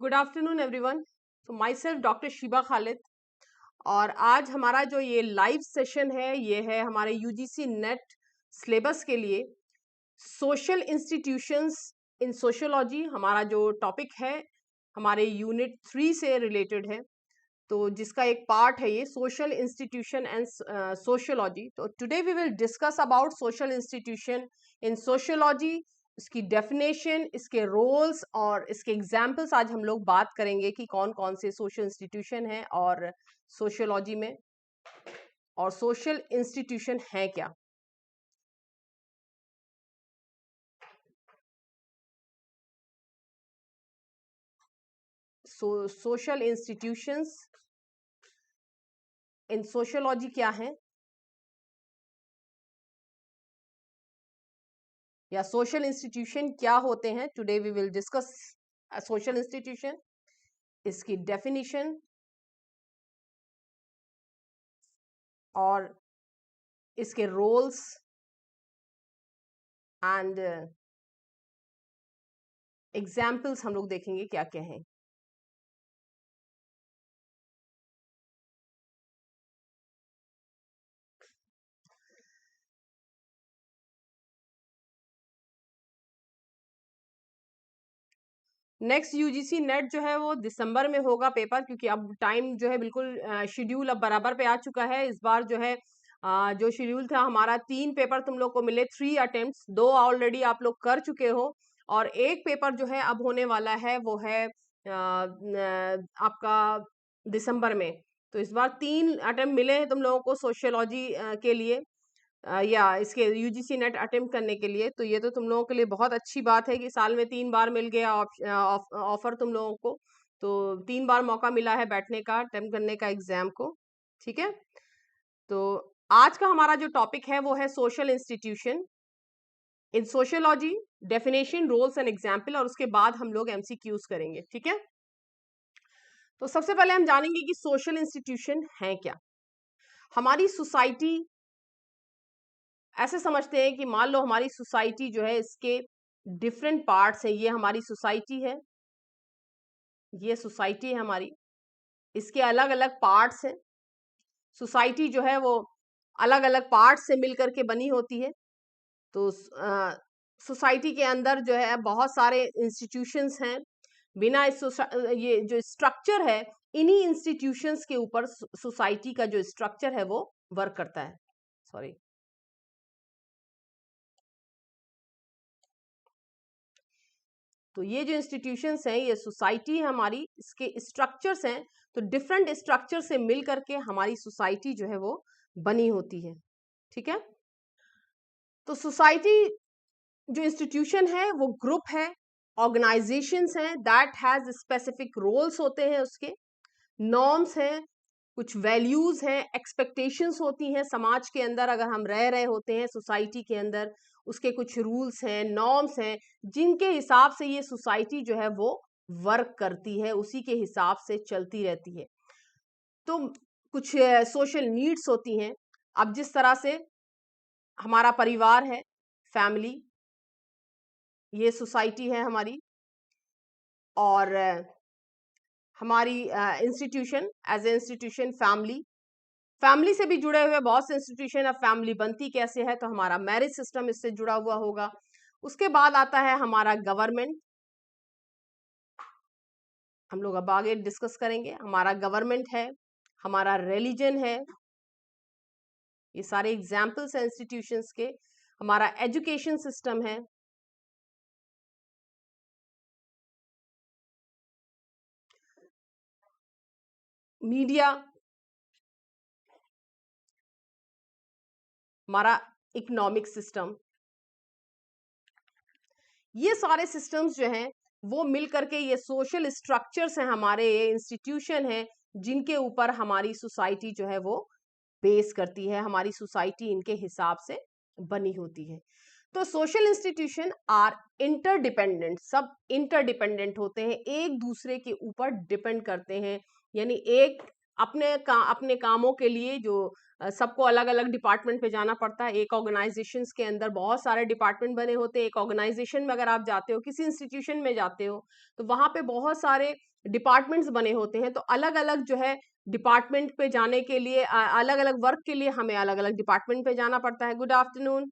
Good afternoon everyone. तो my self doctor Sheeba Khalid, और आज हमारा जो ये लाइव सेशन है ये है हमारे यूजीसी नेट सिलेबस के लिए सोशल इंस्टीट्यूशंस इन सोशियोलॉजी। हमारा जो टॉपिक है हमारे यूनिट 3 से रिलेटेड है, तो जिसका एक पार्ट है ये सोशल इंस्टीट्यूशन एंड सोशियोलॉजी। तो today we will discuss about social institution in sociology, इसकी डेफिनेशन, इसके रोल्स और इसके एग्जाम्पल्स। आज हम लोग बात करेंगे कि कौन कौन से सोशल इंस्टीट्यूशन हैं और सोशियोलॉजी में, और सोशल इंस्टीट्यूशन है क्या। सोशल इंस्टीट्यूशंस इन सोशियोलॉजी क्या है, या सोशल इंस्टीट्यूशन क्या होते हैं। Today we will discuss social institution, इसकी डेफिनेशन और इसके रोल्स एंड एग्जाम्पल्स हम लोग देखेंगे क्या क्या हैं। नेक्स्ट यूजीसी नेट जो है वो दिसंबर में होगा पेपर, क्योंकि अब टाइम जो है बिल्कुल शेड्यूल अब बराबर पे आ चुका है। इस बार जो है जो शेड्यूल था हमारा 3 पेपर तुम लोग को मिले, 3 अटेम्प्ट्स, 2 ऑलरेडी आप लोग कर चुके हो और एक पेपर जो है अब होने वाला है वो है आपका दिसंबर में। तो इस बार 3 अटेम्प्ट मिले हैं तुम लोगों को सोशियोलॉजी के लिए, या इसके यूजीसी नेट अटेम्प्ट करने के लिए। तो ये तो तुम लोगों के लिए बहुत अच्छी बात है कि साल में 3 बार मिल गया ऑफर तुम लोगों को। तो 3 बार मौका मिला है बैठने का, अटेम्प्ट करने का एग्जाम को। ठीक है, तो आज का हमारा जो टॉपिक है वो है social institution in sociology, definition, roles and example, और उसके बाद हम लोग एमसीक्यूज करेंगे। ठीक है, तो सबसे पहले हम जानेंगे कि सोशल इंस्टीट्यूशन है क्या। हमारी सोसाइटी, ऐसे समझते हैं कि मान लो हमारी सोसाइटी जो है इसके डिफरेंट पार्ट्स हैं। ये हमारी सोसाइटी है, ये सोसाइटी है हमारी, इसके अलग अलग पार्ट्स हैं। सोसाइटी जो है वो अलग अलग पार्ट्स से मिलकर के बनी होती है। तो सोसाइटी के अंदर जो है बहुत सारे इंस्टीट्यूशंस हैं। बिना ये जो स्ट्रक्चर है, इन्हीं इंस्टीट्यूशंस के ऊपर सोसाइटी का जो स्ट्रक्चर है वो वर्क करता है। सॉरी, तो ये जो इंस्टीट्यूशंस हैं, ये सोसाइटी है हमारी, इसके स्ट्रक्चर्स हैं। तो डिफरेंट स्ट्रक्चर से मिल करके हमारी सोसाइटी जो है वो बनी होती है। ठीक है, तो सोसाइटी जो इंस्टीट्यूशन है वो ग्रुप है, ऑर्गेनाइजेशंस हैं दैट हैज स्पेसिफिक रोल्स होते हैं, उसके नॉर्म्स हैं, कुछ वैल्यूज हैं, एक्सपेक्टेशंस होती हैं समाज के अंदर। अगर हम रह रहे होते हैं सोसाइटी के अंदर, उसके कुछ रूल्स हैं, नॉर्म्स हैं, जिनके हिसाब से ये सोसाइटी जो है वो वर्क करती है, उसी के हिसाब से चलती रहती है। तो कुछ सोशल नीड्स होती हैं। अब जिस तरह से हमारा परिवार है, फैमिली, ये सोसाइटी है हमारी, और हमारी institution, as a institution family, family से भी जुड़े हुए बहुत से इंस्टीट्यूशन। अब फैमिली बनती कैसे है, तो हमारा मैरिज सिस्टम इससे जुड़ा हुआ होगा। उसके बाद आता है हमारा गवर्नमेंट, हम लोग अब आगे डिस्कस करेंगे। हमारा गवर्नमेंट है, हमारा रिलीजन है, ये सारे एग्जाम्पल्स हैं इंस्टीट्यूशंस के। हमारा एजुकेशन सिस्टम है, मीडिया, हमारा इकोनॉमिक सिस्टम। ये सारे सिस्टम्स जो हैं वो मिल करके ये सोशल स्ट्रक्चर्स हैं हमारे, ये इंस्टीट्यूशन हैं जिनके ऊपर हमारी सोसाइटी जो है वो बेस करती है। हमारी सोसाइटी इनके हिसाब से बनी होती है। तो सोशल इंस्टीट्यूशन आर इंटरडिपेंडेंट, सब इंटरडिपेंडेंट होते हैं, एक दूसरे के ऊपर डिपेंड करते हैं। यानी एक अपने कामों के लिए जो सबको अलग अलग डिपार्टमेंट पे जाना पड़ता है। एक ऑर्गेनाइजेशंस के अंदर बहुत सारे डिपार्टमेंट बने होते हैं। एक ऑर्गेनाइजेशन में अगर आप जाते हो, किसी इंस्टीट्यूशन में जाते हो, तो वहां पे बहुत सारे डिपार्टमेंट्स बने होते हैं। तो अलग अलग जो है डिपार्टमेंट पे जाने के लिए, अलग अलग वर्क के लिए हमें अलग अलग डिपार्टमेंट पे जाना पड़ता है। Good afternoon.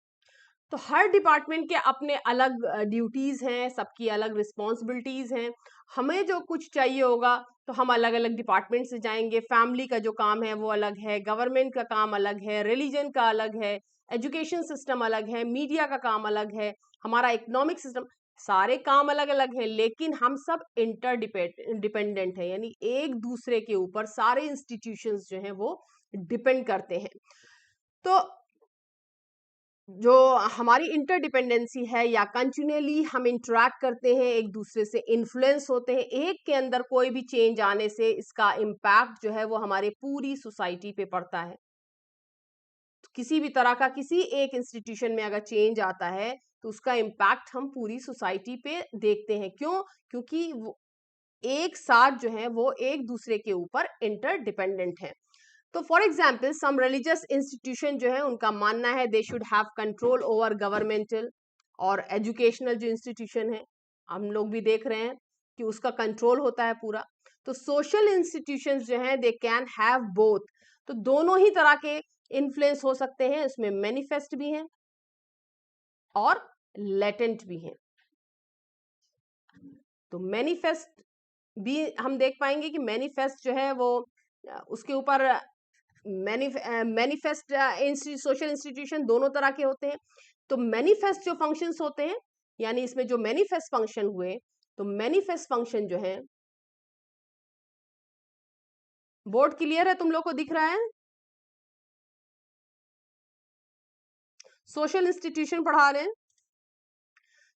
तो हर डिपार्टमेंट के अपने अलग ड्यूटीज हैं, सबकी अलग रिस्पॉन्सिबिलिटीज हैं। हमें जो कुछ चाहिए होगा तो हम अलग अलग डिपार्टमेंट से जाएंगे। फैमिली का जो काम है वो अलग है, गवर्नमेंट का काम अलग है, रिलीजन का अलग है, एजुकेशन सिस्टम अलग है, मीडिया का काम अलग है, हमारा इकोनॉमिक सिस्टम, सारे काम अलग अलग हैं, लेकिन हम सब इंटरडिपेंडेंट है, यानी एक दूसरे के ऊपर सारे इंस्टीट्यूशंस जो हैं वो डिपेंड करते हैं। तो जो हमारी इंटरडिपेंडेंसी है, या कंटिन्यूअली हम इंटरेक्ट करते हैं, एक दूसरे से इन्फ्लुएंस होते हैं, एक के अंदर कोई भी चेंज आने से इसका इम्पैक्ट जो है वो हमारे पूरी सोसाइटी पे पड़ता है। तो किसी भी तरह का किसी एक इंस्टीट्यूशन में अगर चेंज आता है तो उसका इम्पैक्ट हम पूरी सोसाइटी पे देखते हैं। क्यों? क्योंकि वो एक साथ जो है वो एक दूसरे के ऊपर इंटरडिपेंडेंट है। तो for example some religious institution जो है उनका मानना है they should have control over governmental और एजुकेशनल जो इंस्टीट्यूशन है, हम लोग भी देख रहे हैं कि उसका कंट्रोल होता है पूरा। तो सोशल इंस्टीट्यूशंस जो है दे कैन हैव बोथ, तो दोनों ही तरह के इन्फ्लुएंस हो सकते हैं, इसमें मैनिफेस्ट भी हैं और लेटेंट भी हैं। तो मैनिफेस्ट भी हम देख पाएंगे कि मैनिफेस्ट जो है वो उसके ऊपर मैनिफेस्ट सोशल इंस्टीट्यूशन दोनों तरह के होते हैं। तो मैनिफेस्ट जो फंक्शंस होते हैं, यानी इसमें जो मैनिफेस्ट फंक्शन हुए, तो मैनिफेस्ट फंक्शन जो है, बोर्ड क्लियर है, तुम लोग को दिख रहा है? सोशल इंस्टीट्यूशन पढ़ा रहे हैं।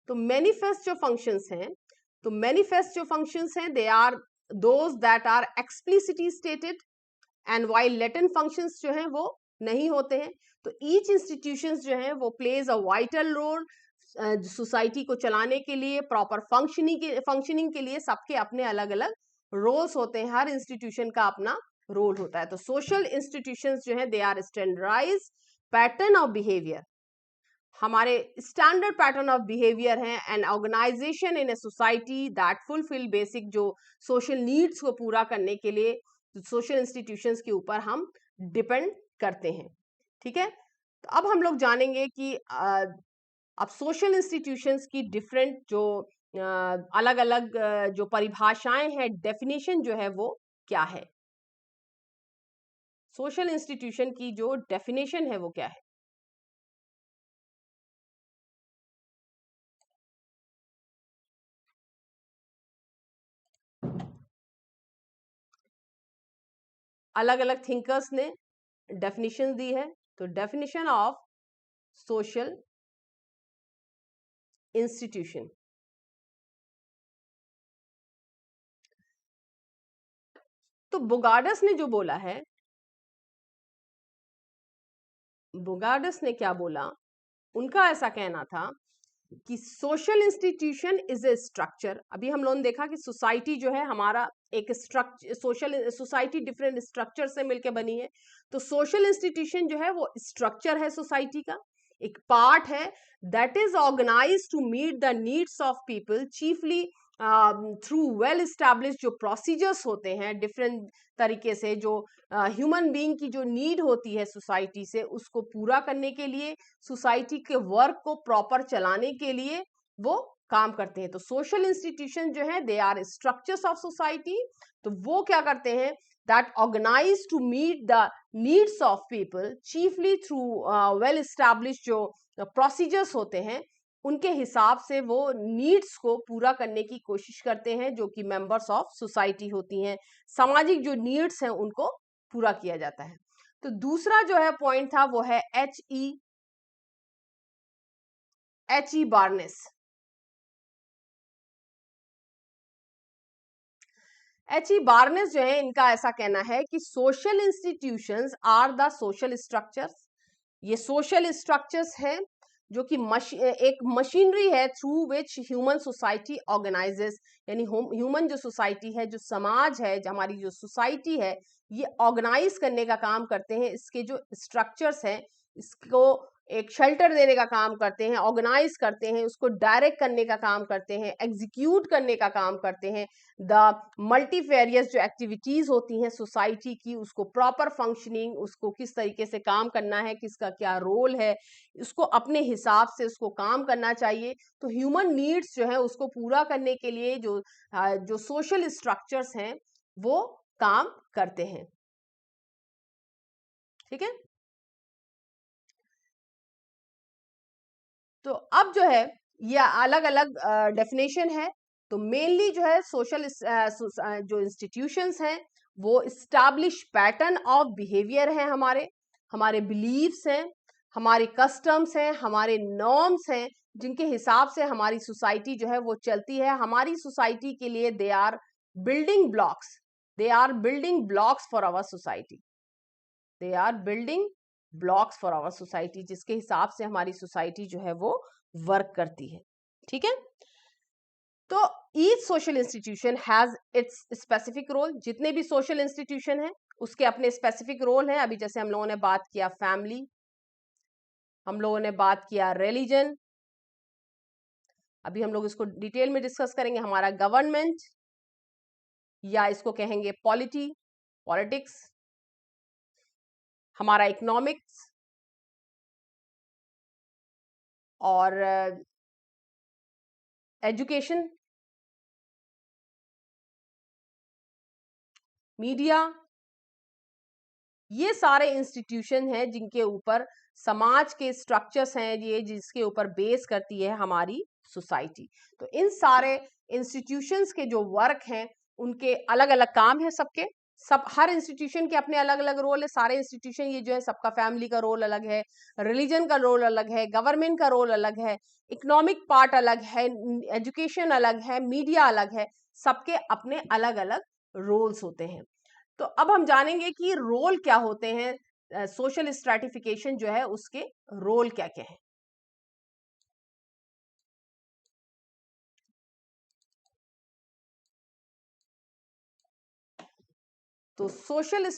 तो मैनिफेस्ट जो फंक्शंस हैं, तो मैनिफेस्ट जो फंक्शंस हैं they are those that are explicitly stated, and while latent functions जो हैं वो नहीं होते हैं। तो ईच इंस्टीट्यूशंस जो हैं वो plays a vital role society को चलाने के लिए, प्रॉपर फंक्शनिंग के लिए सबके अपने अलग अलग रोल्स होते हैं, हर इंस्टीट्यूशन का अपना रोल होता है। तो सोशल इंस्टीट्यूशंस जो है they are standardised pattern of behaviour, हमारे स्टैंडर्ड पैटर्न ऑफ बिहेवियर है, and organisation in a society that fulfil basic जो सोशल नीड्स को पूरा करने के लिए सोशल इंस्टीट्यूशंस के ऊपर हम डिपेंड करते हैं। ठीक है, तो अब हम लोग जानेंगे कि अब सोशल इंस्टीट्यूशंस की डिफरेंट जो अलग अलग जो परिभाषाएं हैं, डेफिनेशन जो है वो क्या है। सोशल इंस्टीट्यूशन की जो डेफिनेशन है वो क्या है? अलग अलग थिंकर्स ने डेफिनेशन दी है। तो डेफिनेशन ऑफ सोशल इंस्टीट्यूशन, तो बुगार्डस ने जो बोला है, बुगार्डस ने क्या बोला, उनका ऐसा कहना था कि social institution is a structure. अभी हम लोगों ने देखा कि सोसाइटी जो है हमारा एक structure, social society different structure से मिलकर बनी है। तो सोशल इंस्टीट्यूशन जो है वो स्ट्रक्चर है सोसाइटी का, एक पार्ट है that is organised to meet the needs of people, chiefly through well established जो प्रोसीजर्स होते हैं डिफरेंट तरीके से, जो ह्यूमन बीइंग की जो नीड होती है सोसाइटी से, उसको पूरा करने के लिए, सोसाइटी के वर्क को प्रॉपर चलाने के लिए वो काम करते हैं। तो सोशल इंस्टीट्यूशन जो है they are structures of society. तो वो क्या करते हैं, that organise to meet the needs of people chiefly through well established जो प्रोसीजर्स होते हैं, उनके हिसाब से वो नीड्स को पूरा करने की कोशिश करते हैं, जो कि मेंबर्स ऑफ सोसाइटी होती हैं। सामाजिक जो नीड्स हैं उनको पूरा किया जाता है। तो दूसरा जो है पॉइंट था वो है H E Barnes. H E Barnes जो है, इनका ऐसा कहना है कि social institutions are the social structures, ये सोशल स्ट्रक्चर्स हैं जो कि एक मशीनरी है through which human society organises, यानी ह्यूमन जो सोसाइटी है, जो समाज है, जो हमारी जो सोसाइटी है, ये ऑर्गेनाइज करने का काम करते हैं। इसके जो स्ट्रक्चर्स हैं, इसको एक शेल्टर देने का काम करते हैं, ऑर्गेनाइज करते हैं, उसको डायरेक्ट करने का काम करते हैं, एग्जीक्यूट करने का काम करते हैं। द मल्टीफेरियस जो एक्टिविटीज होती हैं सोसाइटी की, उसको प्रॉपर फंक्शनिंग, उसको किस तरीके से काम करना है, किसका क्या रोल है, उसको अपने हिसाब से उसको काम करना चाहिए। तो ह्यूमन नीड्स जो है उसको पूरा करने के लिए जो सोशल स्ट्रक्चर्स हैं वो काम करते हैं। ठीक है, तो अब जो है ये अलग अलग डेफिनेशन है। तो मेनली जो है सोशल जो इंस्टीट्यूशंस हैं वो इस्टैब्लिश पैटर्न ऑफ बिहेवियर है, हमारे बिलीव्स हैं, हमारे कस्टम्स हैं, हमारे नॉर्म्स हैं, जिनके हिसाब से हमारी सोसाइटी जो है वो चलती है। हमारी सोसाइटी के लिए they are building blocks, they are building blocks for our society, they are building blocks for our society, जिसके हिसाब से हमारी सोसाइटी जो है वो वर्क करती है। ठीक है, तो each social institution has its specific role. जितने भी सोशल इंस्टीट्यूशन हैं उसके अपने स्पेसिफिक रोल हैं। अभी जैसे हम लोगों ने बात किया फैमिली, हम लोगों ने बात किया रिलीजन, अभी हम लोग इसको डिटेल में डिस्कस करेंगे। हमारा गवर्नमेंट, या इसको कहेंगे पॉलिटिक्स, हमारा इकोनॉमिक्स, और एजुकेशन, मीडिया, ये सारे इंस्टीट्यूशन हैं जिनके ऊपर समाज के स्ट्रक्चर्स हैं, ये जिसके ऊपर बेस करती है हमारी सोसाइटी। तो इन सारे इंस्टीट्यूशंस के जो वर्क हैं उनके अलग अलग काम है सबके, सब हर इंस्टीट्यूशन के अपने अलग अलग रोल है। सारे इंस्टीट्यूशन ये जो है सबका फैमिली का रोल अलग है, रिलीजन का रोल अलग है, गवर्नमेंट का रोल अलग है, इकोनॉमिक पार्ट अलग है, एजुकेशन अलग है, मीडिया अलग है, सबके अपने अलग अलग रोल्स होते हैं। तो अब हम जानेंगे कि रोल क्या होते हैं, सोशल स्ट्रैटिफिकेशन जो है उसके रोल क्या क्या है। तो सोशल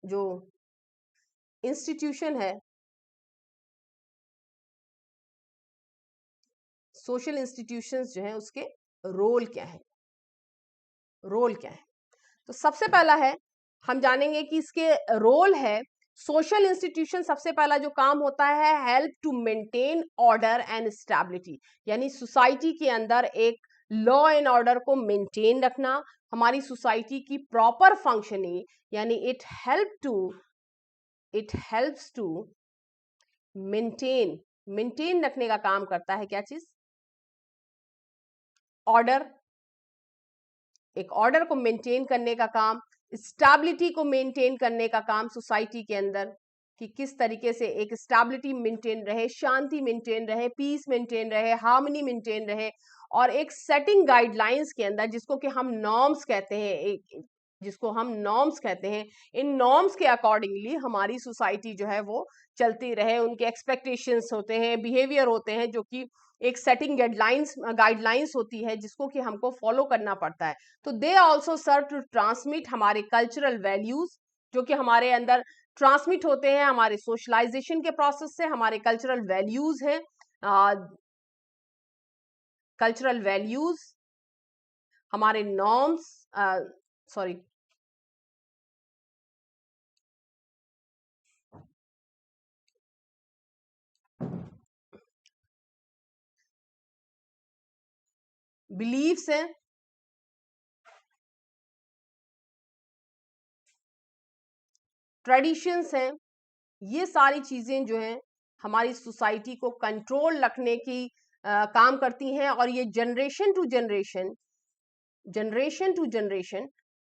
जो इंस्टीट्यूशन है, सोशल इंस्टीट्यूशंस जो है उसके रोल क्या है, रोल क्या है। तो सबसे पहला है, हम जानेंगे कि इसके रोल है, सोशल इंस्टीट्यूशन सबसे पहला जो काम होता है, help to maintain order and stability, यानी सोसाइटी के अंदर एक लॉ एंड ऑर्डर को मेंटेन रखना, हमारी सोसाइटी की प्रॉपर फंक्शनिंग, यानी इट हेल्प्स टू मेंटेन रखने का काम करता है। क्या चीज? ऑर्डर, एक ऑर्डर को मेंटेन करने का काम, स्टेबिलिटी को मेंटेन करने का काम सोसाइटी के अंदर, कि किस तरीके से एक स्टेबिलिटी मेंटेन रहे, शांति मेंटेन रहे, पीस मेंटेन रहे, हार्मनी मेंटेन रहे, और एक सेटिंग गाइडलाइंस के अंदर, जिसको कि हम नॉर्म्स कहते हैं, जिसको हम नॉर्म्स कहते हैं, इन नॉर्म्स के अकॉर्डिंगली हमारी सोसाइटी जो है वो चलती रहे। उनके एक्सपेक्टेशंस होते हैं, बिहेवियर होते हैं, जो कि एक सेटिंग गाइडलाइंस होती है जिसको कि हमको फॉलो करना पड़ता है। तो they also serve to transmit हमारे कल्चरल वैल्यूज, जो कि हमारे अंदर ट्रांसमिट होते हैं हमारे सोशलाइजेशन के प्रोसेस से। हमारे कल्चरल वैल्यूज हैं, कल्चरल वैल्यूज, हमारे नॉर्म्स, सॉरी, बिलीव्स हैं, ट्रेडिशंस हैं। ये सारी चीजें जो हैं हमारी सोसाइटी को कंट्रोल रखने की काम करती हैं, और ये जनरेशन टू जनरेशन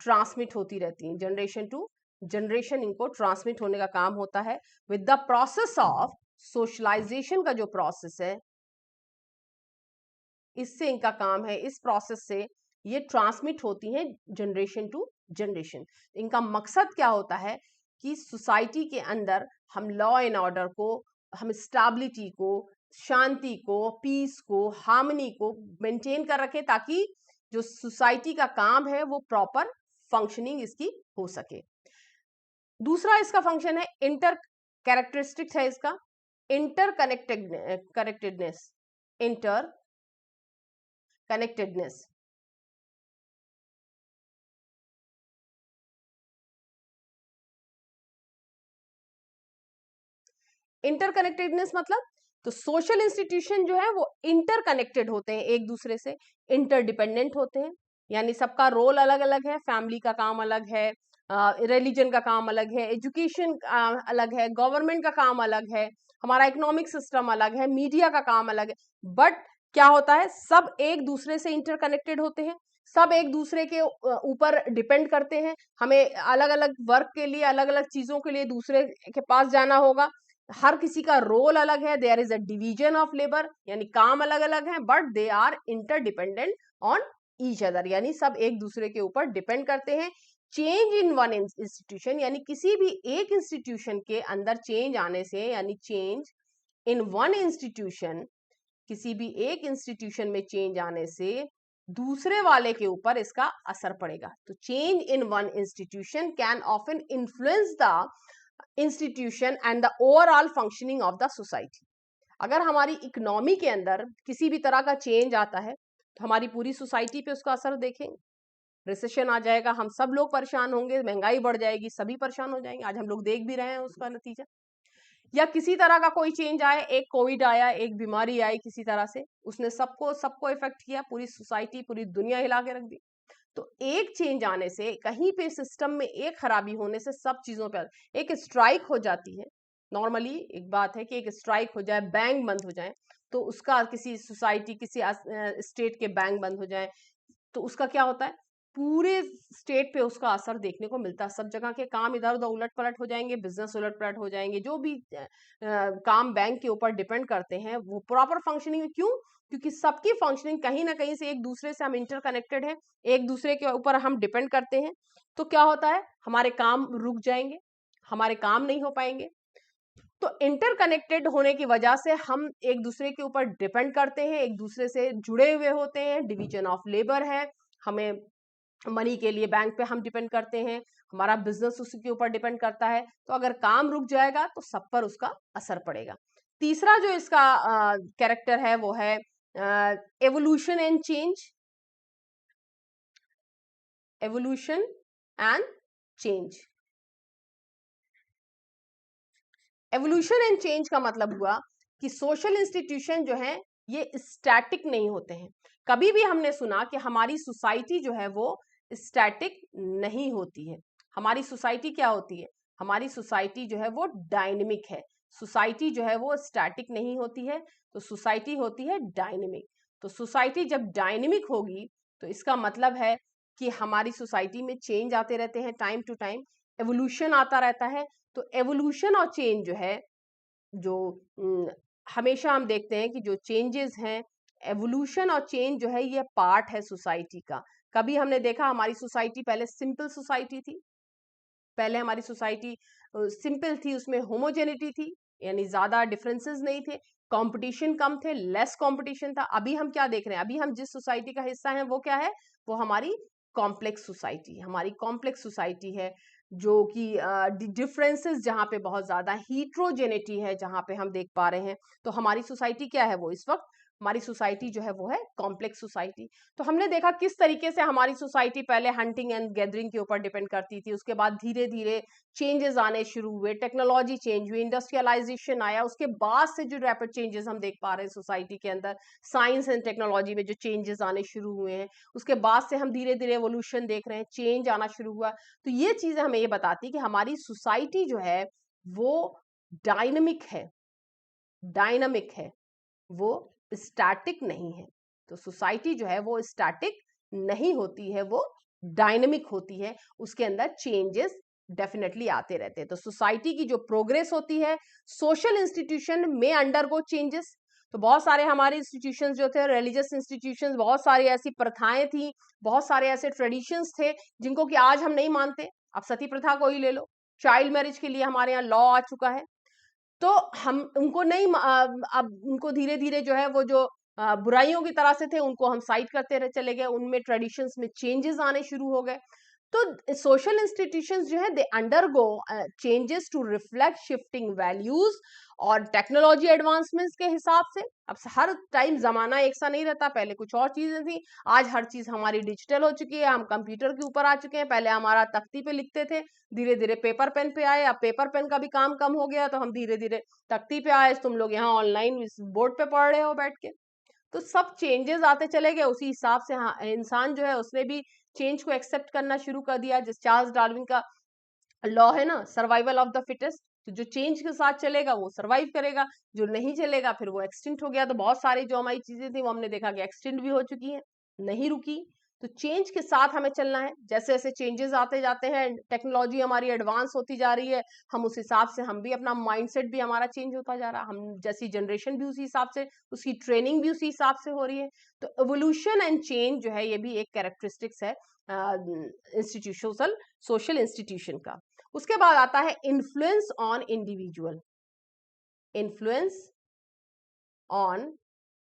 ट्रांसमिट होती रहती हैं। जनरेशन टू जनरेशन इनको ट्रांसमिट होने का काम होता है। With the process of socialisation का जो प्रोसेस है, इससे इनका काम है, इस प्रोसेस से ये ट्रांसमिट होती हैं जनरेशन टू जनरेशन। इनका मकसद क्या होता है कि सोसाइटी के अंदर हम लॉ एंड ऑर्डर को हम स्टेबिलिटी को, शांति को, पीस को, हार्मनी को मेंटेन कर रखें, ताकि जो सोसाइटी का काम है वो प्रॉपर फंक्शनिंग इसकी हो सके। दूसरा इसका फंक्शन है इंटर कैरेक्टरिस्टिक्स है इसका inter connectedness. Inter connectedness interconnectedness मतलब, तो सोशल इंस्टीट्यूशन जो है वो इंटरकनेक्टेड होते हैं एक दूसरे से, इंटरडिपेंडेंट होते हैं, यानी सबका रोल अलग अलग है, फैमिली का काम अलग है, रिलीजन का काम अलग है, एजुकेशन अलग है, गवर्नमेंट का काम अलग है, हमारा इकोनॉमिक सिस्टम अलग है, मीडिया का काम अलग है, बट क्या होता है, सब एक दूसरे से इंटरकनेक्टेड होते हैं, सब एक दूसरे के ऊपर डिपेंड करते हैं। हमें अलग अलग वर्क के लिए, अलग अलग चीजों के लिए दूसरे के पास जाना होगा, हर किसी का रोल अलग है, there is a division of labour, यानी काम अलग अलग है, but they are interdependent on each other, यानी सब एक दूसरे के ऊपर डिपेंड करते हैं। चेंज इन वन इंस्टीट्यूशन, यानी किसी भी एक इंस्टीट्यूशन के अंदर चेंज आने से, यानी चेंज इन वन इंस्टीट्यूशन, किसी भी एक इंस्टीट्यूशन में चेंज आने से दूसरे वाले के ऊपर इसका असर पड़ेगा। तो change in one institution can often influence the institution and the overall functioning of the society. अगर हमारी इकोनॉमी के अंदर किसी भी तरह का चेंज आता है तो हमारी पूरी सोसाइटी पे उसका असर देखेंगे। रिसेशन आ जाएगा, हम सब लोग परेशान होंगे, महंगाई बढ़ जाएगी, सभी परेशान हो जाएंगे, आज हम लोग देख भी रहे हैं उसका नतीजा। या किसी तरह का कोई चेंज आया, एक कोविड आया, एक बीमारी आई किसी तरह से, उसने सबको सबको इफेक्ट किया, पूरी सोसाइटी, पूरी दुनिया हिला के रख दी। तो एक चेंज आने से, कहीं पे सिस्टम में एक खराबी होने से सब चीजों पे एक स्ट्राइक हो जाती है। नॉर्मली एक बात है कि एक स्ट्राइक हो जाए, बैंक बंद हो जाए, तो उसका किसी सोसाइटी, किसी स्टेट के बैंक बंद हो जाए, तो उसका क्या होता है, पूरे स्टेट पे उसका असर देखने को मिलता है। सब जगह के काम इधर उधर उलट पलट हो जाएंगे, बिजनेस उलट पलट हो जाएंगे, जो भी काम बैंक के ऊपर डिपेंड करते हैं वो प्रॉपर फंक्शनिंग। क्यों? क्योंकि सबकी फंक्शनिंग कहीं ना कहीं से, एक दूसरे से हम इंटरकनेक्टेड हैं, एक दूसरे के ऊपर हम डिपेंड करते हैं। तो क्या होता है, हमारे काम रुक जाएंगे, हमारे काम नहीं हो पाएंगे। तो इंटरकनेक्टेड होने की वजह से हम एक दूसरे के ऊपर डिपेंड करते हैं, एक दूसरे से जुड़े हुए होते हैं, डिवीजन ऑफ लेबर है, हमें मनी के लिए बैंक पे हम डिपेंड करते हैं, हमारा बिजनेस उसी के ऊपर डिपेंड करता है। तो अगर काम रुक जाएगा तो सब पर उसका असर पड़ेगा। तीसरा जो इसका कैरेक्टर है वो है evolution and change. Evolution and change. Evolution and change का मतलब हुआ कि सोशल इंस्टीट्यूशन जो है ये स्टैटिक नहीं होते हैं। कभी भी हमने सुना कि हमारी सोसाइटी जो है वो स्टैटिक नहीं होती है। हमारी सोसाइटी क्या होती है? हमारी सोसाइटी जो है वो डायनेमिक है। सोसाइटी जो है वो स्टैटिक नहीं होती है, तो सोसाइटी होती है डायनेमिक। तो सोसाइटी जब डायनेमिक होगी तो इसका मतलब है कि हमारी सोसाइटी में चेंज आते रहते हैं, टाइम टू टाइम एवोल्यूशन आता रहता है। तो एवोल्यूशन और चेंज जो है, जो हमेशा हम देखते हैं कि जो चेंजेस हैं, एवोल्यूशन और चेंज जो है ये पार्ट है सोसाइटी का। कभी हमने देखा हमारी सोसाइटी पहले सिंपल सोसाइटी थी, पहले हमारी सोसाइटी सिंपल थी, उसमें होमोजेनिटी थी, यानी ज्यादा डिफरेंसेस नहीं थे, कंपटीशन कम थे, लेस कंपटीशन था। अभी हम क्या देख रहे हैं, अभी हम जिस सोसाइटी का हिस्सा हैं वो क्या है, वो हमारी कॉम्प्लेक्स सोसाइटी, हमारी कॉम्प्लेक्स सोसाइटी है, जो कि डिफरेंसेस जहाँ पे बहुत ज्यादा, हीट्रोजेनिटी है जहाँ पे हम देख पा रहे हैं। तो हमारी सोसाइटी क्या है, वो इस वक्त हमारी सोसाइटी जो है वो है कॉम्प्लेक्स सोसाइटी। तो हमने देखा किस तरीके से हमारी सोसाइटी पहले हंटिंग एंड गैदरिंग के ऊपर डिपेंड करती थी, उसके बाद धीरे धीरे चेंजेस आने शुरू हुए, टेक्नोलॉजी चेंज हुई, इंडस्ट्रियलाइजेशन आया, उसके बाद से जो रैपिड चेंजेस हम देख पा रहे हैं सोसाइटी के अंदर, साइंस एंड टेक्नोलॉजी में जो चेंजेस आने शुरू हुए हैं, उसके बाद से हम धीरे धीरे एवोल्यूशन देख रहे हैं, चेंज आना शुरू हुआ। तो ये चीजें हमें ये बताती कि हमारी सोसाइटी जो है वो डायनामिक है, डायनामिक है, वो स्टैटिक नहीं है। तो सोसाइटी जो है वो स्टैटिक नहीं होती है, वो डायनेमिक होती है, उसके अंदर चेंजेस डेफिनेटली आते रहते हैं। तो सोसाइटी की जो प्रोग्रेस होती है, सोशल इंस्टीट्यूशन में अंडरगो चेंजेस। तो बहुत सारे हमारे इंस्टीट्यूशंस जो थे, रिलीजियस इंस्टीट्यूशंस, बहुत सारी ऐसी प्रथाएं थी, बहुत सारे ऐसे ट्रेडिशंस थे जिनको कि आज हम नहीं मानते। अब सती प्रथा को ही ले लो, चाइल्ड मैरिज के लिए हमारे यहाँ लॉ आ चुका है। तो हम उनको नहीं अब उनको धीरे धीरे जो है वो जो बुराइयों की तरह से थे उनको हम साइड करते रहे चले गए, उनमें ट्रेडिशंस में चेंजेस आने शुरू हो गए। तो सोशल इंस्टीट्यूशंस जो है they undergo changes to reflect shifting values और टेक्नोलॉजी एडवांसमेंट्स के हिसाब से। अब हर टाइम जमाना एक सा नहीं रहता, पहले कुछ और चीजें थी, आज हर चीज हमारी डिजिटल हो चुकी है, हम कंप्यूटर के ऊपर आ चुके हैं, पहले हमारा तख्ती पे लिखते थे, धीरे धीरे पेपर पेन पे आए, अब पेपर पेन का भी काम कम हो गया तो हम धीरे धीरे तख्ती पे आए, तुम लोग यहाँ ऑनलाइन बोर्ड पे पढ़ रहे हो बैठ के। तो सब चेंजेस आते चले गए, उसी हिसाब से हाँ इंसान जो है उसने भी चेंज को एक्सेप्ट करना शुरू कर दिया। जिस चार्ल्स डार्विन का लॉ है ना, सर्वाइवल ऑफ द फिटेस्ट, तो जो चेंज के साथ चलेगा वो सर्वाइव करेगा, जो नहीं चलेगा फिर वो एक्सटिंक्ट हो गया। तो बहुत सारी जो हमारी चीजें थी वो हमने देखा कि एक्सटिंक्ट भी हो चुकी हैं, नहीं रुकी। तो चेंज के साथ हमें चलना है, जैसे जैसे चेंजेस आते जाते हैं, टेक्नोलॉजी हमारी एडवांस होती जा रही है, हम उस हिसाब से हम भी अपना माइंडसेट भी हमारा चेंज होता जा रहा है, हम जैसी जनरेशन भी उसी हिसाब से, उसकी ट्रेनिंग भी उसी हिसाब से हो रही है। तो एवोल्यूशन एंड चेंज जो है ये भी एक कैरेक्टरिस्टिक्स है इंस्टीट्यूशनल सोशल इंस्टीट्यूशन का। उसके बाद आता है influence on individual, influence on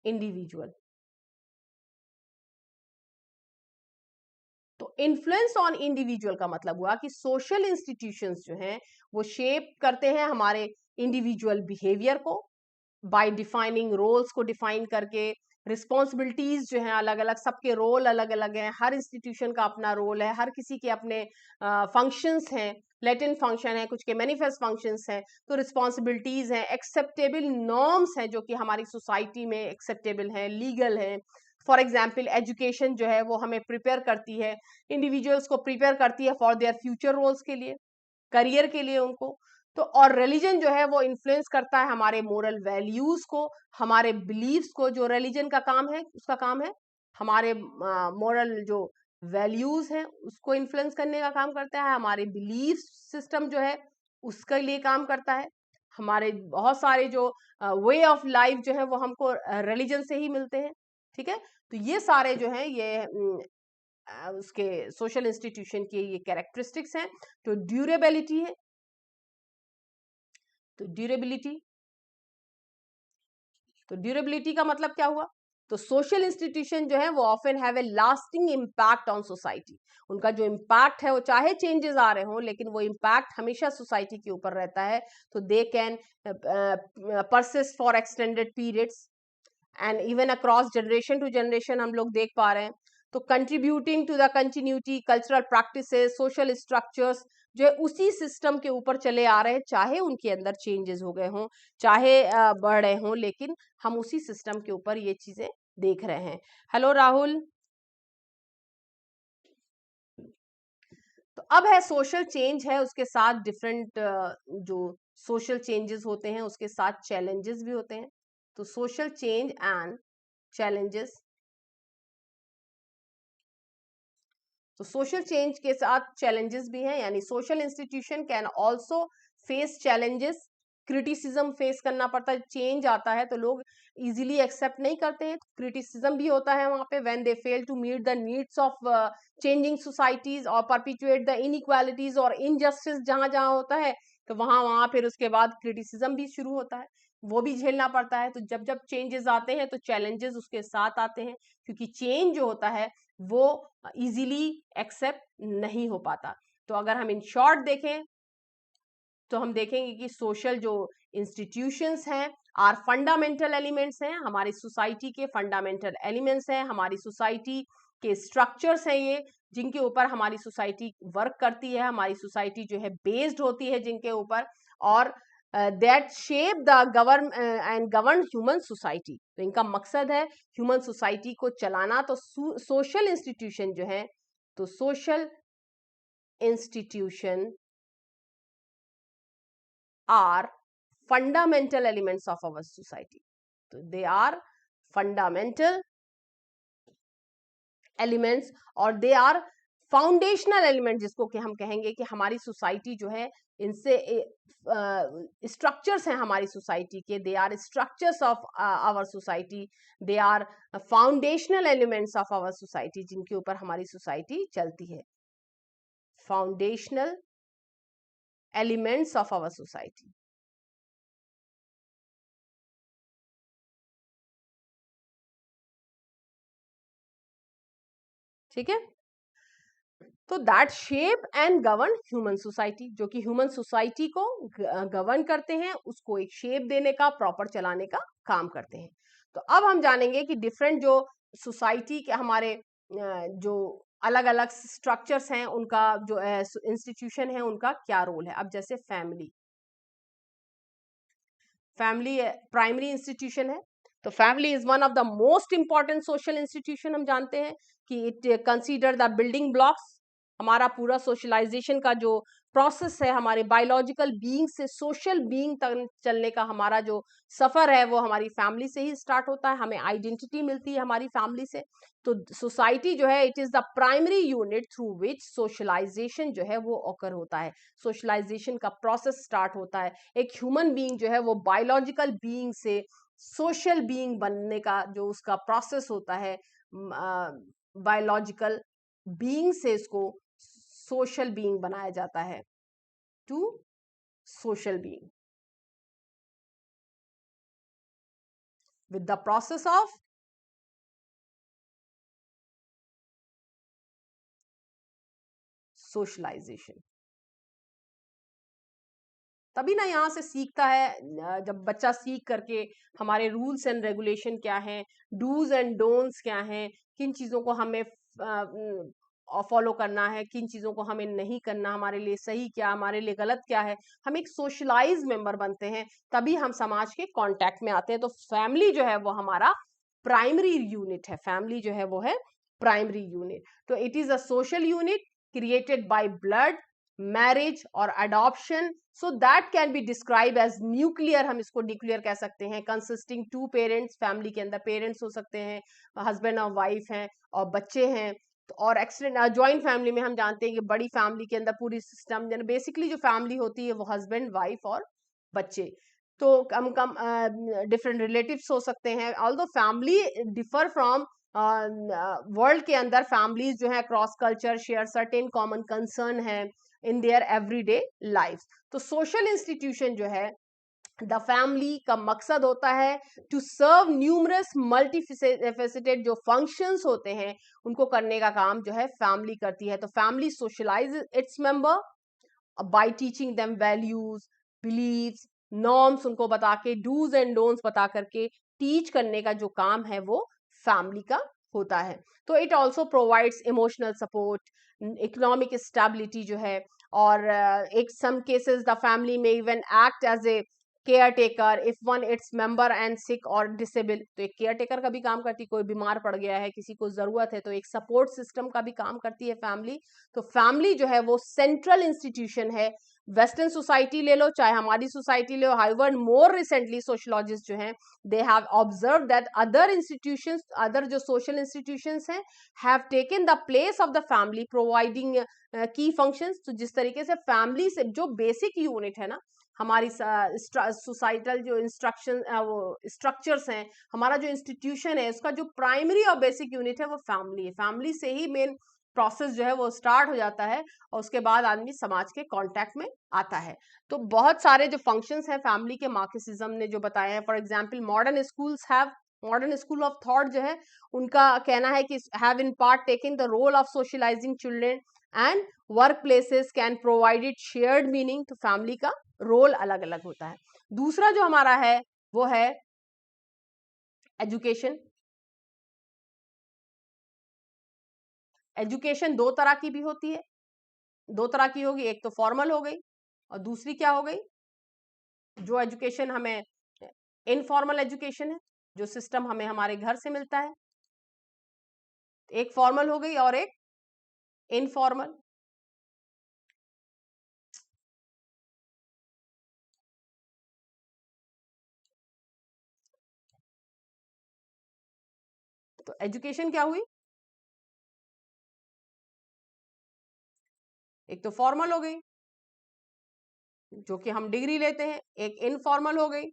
individual. तो इन्फ्लुएंस ऑन इंडिविजुअल का मतलब हुआ कि सोशल इंस्टीट्यूशंस जो हैं वो शेप करते हैं हमारे इंडिविजुअल बिहेवियर को, बाय डिफाइनिंग रोल्स को डिफाइन करके, रिस्पॉन्सिबिलिटीज जो हैं अलग अलग, सबके रोल अलग अलग हैं, हर इंस्टीट्यूशन का अपना रोल है, हर किसी के अपने फंक्शंस हैं, लेटेंट फंक्शन है, कुछ के मैनिफेस्ट फंक्शंस हैं, तो रिस्पॉन्सिबिलिटीज हैं, एक्सेप्टेबल नॉर्म्स हैं जो कि हमारी सोसाइटी में एक्सेप्टेबल हैं, लीगल हैं। फॉर एग्जाम्पल एजुकेशन जो है वो हमें प्रिपेयर करती है, इंडिविजुअल्स को प्रिपेयर करती है फॉर देयर फ्यूचर रोल्स के लिए, करियर के लिए उनको। तो और रिलीजन जो है वो इन्फ्लुएंस करता है हमारे मोरल वैल्यूज को, हमारे बिलीव्स को। जो रिलीजन का काम है उसका काम है हमारे मोरल जो वैल्यूज हैं उसको इन्फ्लुएंस करने का काम करता है, हमारे बिलीफ सिस्टम जो है उसके लिए काम करता है, हमारे बहुत सारे जो वे ऑफ लाइफ जो है वो हमको रिलीजन से ही मिलते हैं। ठीक है, तो ये सारे जो हैं ये उसके सोशल इंस्टीट्यूशन की ये कैरेक्टरिस्टिक्स हैं। तो ड्यूरेबिलिटी है, तो ड्यूरेबिलिटी का मतलब क्या हुआ? तो सोशल इंस्टीट्यूशन जो है वो often have a lasting impact on society. उनका जो इम्पैक्ट है वो चाहे चेंजेस आ रहे हो लेकिन वो इम्पैक्ट हमेशा सोसाइटी के ऊपर रहता है। तो they can persist for extended periods and even across generation to generation हम लोग देख पा रहे हैं। तो contributing to the continuity cultural practices social structures जो है उसी सिस्टम के ऊपर चले आ रहे हैं, चाहे उनके अंदर चेंजेस हो गए हों, चाहे बढ़ रहे हों, लेकिन हम उसी सिस्टम के ऊपर ये चीजें देख रहे हैं। हेलो राहुल। तो अब है सोशल चेंज है, उसके साथ डिफरेंट जो सोशल चेंजेस होते हैं उसके साथ चैलेंजेस भी होते हैं। तो सोशल चेंज एंड चैलेंजेस। तो सोशल चेंज के साथ चैलेंजेस भी हैं, यानी social institution can also face challenges, criticism face करना पड़ता है। चेंज आता है तो लोग इजीली एक्सेप्ट नहीं करते हैं, क्रिटिसिज्म भी होता है वहां पे, when they fail to meet the needs of changing societies और परपिचुएट द इनइक्वालिटीज और इनजस्टिस जहां जहां होता है, तो वहां वहां फिर उसके बाद क्रिटिसिज्म भी शुरू होता है, वो भी झेलना पड़ता है। तो जब जब चेंजेस आते हैं तो चैलेंजेस उसके साथ आते हैं, क्योंकि चेंज जो होता है वो इजीली एक्सेप्ट नहीं हो पाता। तो अगर हम इन शॉर्ट देखें तो हम देखेंगे कि सोशल जो इंस्टीट्यूशंस हैं आर फंडामेंटल एलिमेंट्स हैं, हमारी सोसाइटी के फंडामेंटल एलिमेंट्स हैं, हमारी सोसाइटी के स्ट्रक्चर्स हैं ये, जिनके ऊपर हमारी सोसाइटी वर्क करती है, हमारी सोसाइटी जो है बेस्ड होती है जिनके ऊपर, और that shape the govern and govern human society. तो इनका मकसद है ह्यूमन सोसाइटी को चलाना। तो सोशल इंस्टीट्यूशन जो है, तो social institution are fundamental elements of our society. So they are fundamental elements और they are फाउंडेशनल एलिमेंट, जिसको कि हम कहेंगे कि हमारी सोसाइटी जो है इनसे स्ट्रक्चर्स हैं हमारी सोसाइटी के, they are structures of our society, they are foundational elements of our society, जिनके ऊपर हमारी सोसाइटी चलती है, foundational elements of our society. ठीक है। तो that shape and govern human society, जो कि ह्यूमन सोसाइटी को गवर्न करते हैं, उसको एक शेप देने का, प्रॉपर चलाने का काम करते हैं। तो अब हम जानेंगे कि डिफरेंट जो सोसाइटी के हमारे जो अलग अलग स्ट्रक्चर्स हैं, उनका जो इंस्टीट्यूशन है, उनका क्या रोल है। अब जैसे फैमिली, फैमिली प्राइमरी इंस्टीट्यूशन है। तो family is one of the most important social institution. हम जानते हैं कि it consider the building blocks. हमारा पूरा सोशलाइजेशन का जो प्रोसेस है, हमारे बायोलॉजिकल बीइंग से सोशल बीइंग तक चलने का हमारा जो सफर है, वो हमारी फैमिली से ही स्टार्ट होता है। हमें आइडेंटिटी मिलती है हमारी फैमिली से। तो सोसाइटी जो है, it is the primary unit through which socialisation जो है वो ऑकर होता है, सोशलाइजेशन का प्रोसेस स्टार्ट होता है। एक ह्यूमन बीइंग जो है वो बायोलॉजिकल बीइंग से सोशल बीइंग बनने का जो उसका प्रोसेस होता है, बायोलॉजिकल बीइंग से इसको सोशल बीइंग बनाया जाता है, to social being with the process of socialisation. तभी ना यहाँ से सीखता है, जब बच्चा सीख करके हमारे रूल्स एंड रेगुलेशन क्या हैं, डूज एंड डोंट्स क्या हैं, किन चीज़ों को हमें फॉलो करना है, किन चीज़ों को हमें नहीं करना, हमारे लिए सही क्या, हमारे लिए गलत क्या है, हम एक सोशलाइज मेंबर बनते हैं, तभी हम समाज के कांटेक्ट में आते हैं। तो फैमिली जो है वो हमारा प्राइमरी यूनिट है, फैमिली जो है वो है प्राइमरी यूनिट। तो it is a social unit created by blood, marriage और adoption. So that can be describe as nuclear, हम इसको न्यूक्लियर कह सकते हैं, कंसिस्टिंग टू पेरेंट्स। फैमिली के अंदर पेरेंट्स हो सकते हैं, हस्बैंड और वाइफ हैं, और बच्चे हैं। तो और एक्सटेंड जॉइंट फैमिली में हम जानते हैं कि बड़ी फैमिली के अंदर पूरी सिस्टम, बेसिकली जो फैमिली होती है वो हस्बैंड, वाइफ और बच्चे। तो कम कम डिफरेंट रिलेटिव्स हो सकते हैं। Although family differ from world के अंदर, फैमिलीज जो है cross culture share certain common concern है इन देयर एवरीडे लाइफ। तो सोशल इंस्टीट्यूशन जो है, द फैमिली का मकसद होता है टू सर्व न्यूमरस मल्टीफेसेटेड जो फंक्शंस होते हैं, उनको करने का काम जो है फैमिली करती है। तो family socialise its member by teaching them values, beliefs, norms उनको बता के, डूज एंड डोंट्स बता करके टीच करने का जो काम है वो फैमिली का होता है। तो it also provides emotional support, economic stability जो है, और एक सम केसेस द फैमिली में even act as a caretaker if one its member and sick और डिसेबल। तो एक केयर टेकर का भी काम करती है, कोई बीमार पड़ गया है, किसी को जरूरत है, तो एक सपोर्ट सिस्टम का भी काम करती है फैमिली। तो फैमिली जो है वो सेंट्रल इंस्टीट्यूशन है। वेस्टर्न सोसाइटी ले लो, चाहे हमारी सोसाइटी ले लो, हाउएवर मोर रिसेंटली सोशलॉजिस्ट जो हैं, they have observe that other institutions, other जो सोशल इंस्टीट्यूशंस हैं, have taken the place of the family providing की फंक्शंस। तो जिस तरीके से फैमिली से जो बेसिक यूनिट है ना, हमारी सोसाइटल जो इंस्ट्रक्शन वो स्ट्रक्चर्स हैं, हमारा जो इंस्टीट्यूशन है, उसका जो प्राइमरी और बेसिक यूनिट है वो फैमिली है। फैमिली से ही मेन प्रोसेस जो है वो स्टार्ट हो जाता है, और उसके बाद आदमी समाज के कांटेक्ट में आता है। तो बहुत सारे जो फंक्शंस हैं फैमिली के, मार्क्सिज्म ने जो बताए हैं, for example modern schools have, modern school of thought जो है, उनका कहना है कि have in part taken the role of socialising children and work places can provide it shared meaning. तो फैमिली का रोल अलग अलग होता है। दूसरा जो हमारा है वो है एजुकेशन। एजुकेशन दो तरह की भी होती है, दो तरह की होगी, एक तो फॉर्मल हो गई और दूसरी क्या हो गई, जो एजुकेशन हमें इनफॉर्मल एजुकेशन है, जो सिस्टम हमें हमारे घर से मिलता है। एक फॉर्मल हो गई और एक इनफॉर्मल। तो एजुकेशन क्या हुई, एक तो फॉर्मल हो गई जो कि हम डिग्री लेते हैं, एक इनफॉर्मल हो गई।